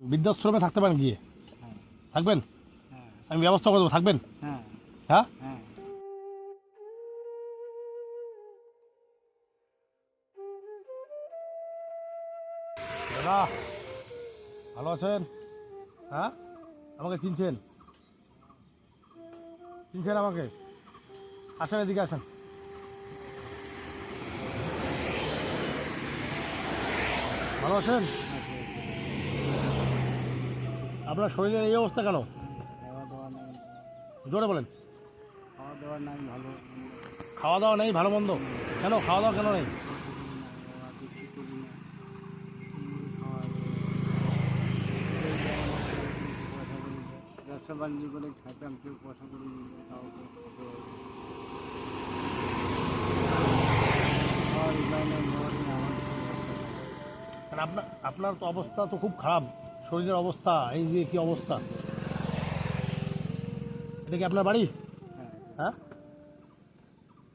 বৃদ্ধাশ্রমে থাকতে পারেন গিয়ে, হ্যাঁ থাকবেন? হ্যাঁ আমি ব্যবস্থা করে দেবো, থাকবেন? হ্যাঁ হ্যাঁ, হ্যাঁ। দাদা ভালো আছেন? হ্যাঁ, আমাকে চিনছেন? চিনছেন আমাকে? আসেন, এদিকে আসেন। ভালো আছেন? আপনার শরীরের এই অবস্থা কেন? খাওয়া দাওয়া নাই, জোরে বলেন। খাওয়া দাওয়া নাই ভালো, খাওয়া দাওয়া নেই ভালো মন্দ? কেন খাওয়া দাওয়া কেন নেই? কিছু করি না, খাওয়া পয়সা করি না। ব্যবসা বাণিজ্য করে খাইতাম, কেউ পয়সা করে দিল, তাও খাওয়ার উপায় নেই, মোবাইল আমার মানে আপনার তো অবস্থা তো খুব খারাপ, শরীরের অবস্থা, এই যে কি অবস্থা। এটা কি আপনার বাড়ি? হ্যাঁ হ্যাঁ,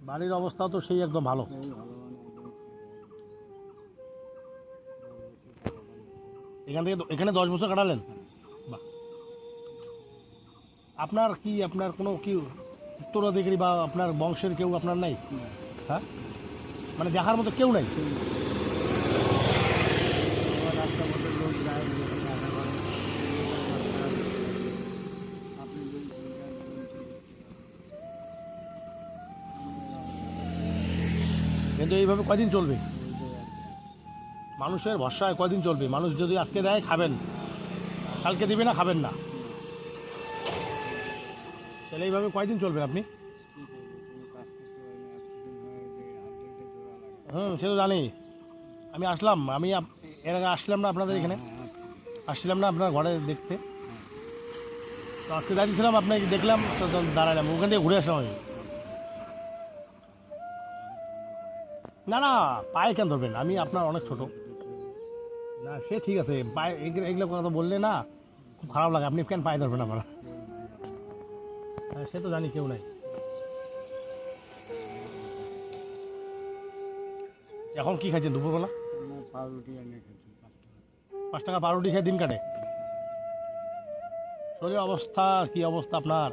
বাড়ির অবস্থা তো সেই একদম ভালো। এই ভালো এখানে 10 বছর কাটালেন? বাহ। আপনার কোনো কি উত্তরাধিকারী বা আপনার বংশের কেউ আপনার নাই? হ্যাঁ, মানে দেখার মতো কেউ নাই? রাস্তার মধ্যে লোক যায়, দেখা করে আপনি যদি কিন্তু এইভাবে কয়দিন চলবে? মানুষের ভরসায় কয়দিন চলবে? মানুষ যদি আজকে দেয় খাবেন, কালকে দিবে না খাবেন না, তাহলে এইভাবে কয়দিন চলবেন আপনি? সে তো জানি। আমি আসলাম, এর আগে আসলাম না আপনাদের এখানে, আসছিলাম না আপনার ঘরে দেখতে, তো আজকে দাঁড়িয়েছিলাম আপনাকে দেখলাম, তো দাঁড়ালাম, ওখান থেকে ঘুরে আসলাম আমি। না না, পায়ে কেন ধরবেন? আমি আপনার অনেক ছোট। না সে ঠিক আছে, পায়ে এগুলো কথা বললে না খুব খারাপ লাগে, আপনি কেন পায়ে ধরবেন আপনারা? হ্যাঁ সে তো জানি কেউ নাই। এখন কি খাইছেন দুপুরবেলা? পাউরুটি এনে খেয়েছি 5 টাকা পাউরুটি খেয়ে দিন কাটে? শরীর অবস্থা কি অবস্থা আপনার?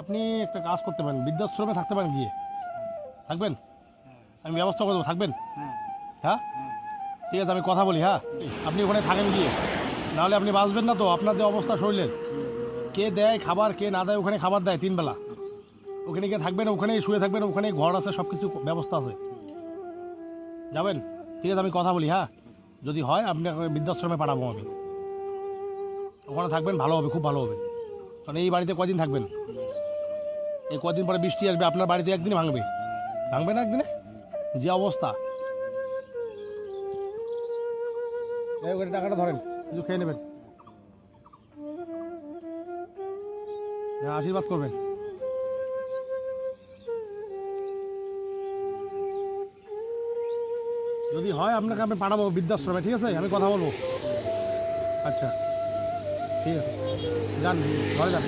আপনি একটা কাজ করতে পারেন, বৃদ্ধাশ্রমে থাকতে পারেন গিয়ে, থাকবেন? আমি ব্যবস্থা করে দেবো, থাকবেন? হ্যাঁ হ্যাঁ, হ্যাঁ। ঠিক আছে, আমি কথা বলি। হ্যাঁ, আপনি ওখানে থাকেন গিয়ে, নাহলে আপনি বাঁচবেন না তো। আপনার যে অবস্থা শরীরের, কে দেয় খাবার, কে না দেয়, ওখানে খাবার দেয় 3 বেলা। ওখানে গিয়ে থাকবেন, ওখানেই শুয়ে থাকবেন, ওখানে ঘর আছে, সব কিছু ব্যবস্থা আছে, যাবেন? ঠিক আছে, আমি কথা বলি। হ্যাঁ, যদি হয় আপনাকে বৃদ্ধাশ্রমে পাঠাবো আমি, ওখানে থাকবেন, ভালো হবে, খুব ভালো হবে। কারণ এই বাড়িতে কয়দিন থাকবেন? এই কদিন পরে বৃষ্টি আসবে, আপনার বাড়িতে একদিন ভাঙবে, ভাঙবে না একদিনে? যে অবস্থা, টাকাটা ধরেন, কিছু খেয়ে নেবেন, হ্যাঁ, আশীর্বাদ করবেন। যদি হয় আপনাকে আমি পাঠাবো বৃদ্ধাশ্রমে, ঠিক আছে? আমি কথা বলবো। আচ্ছা, ঠিক আছে, যান ঘরে যান।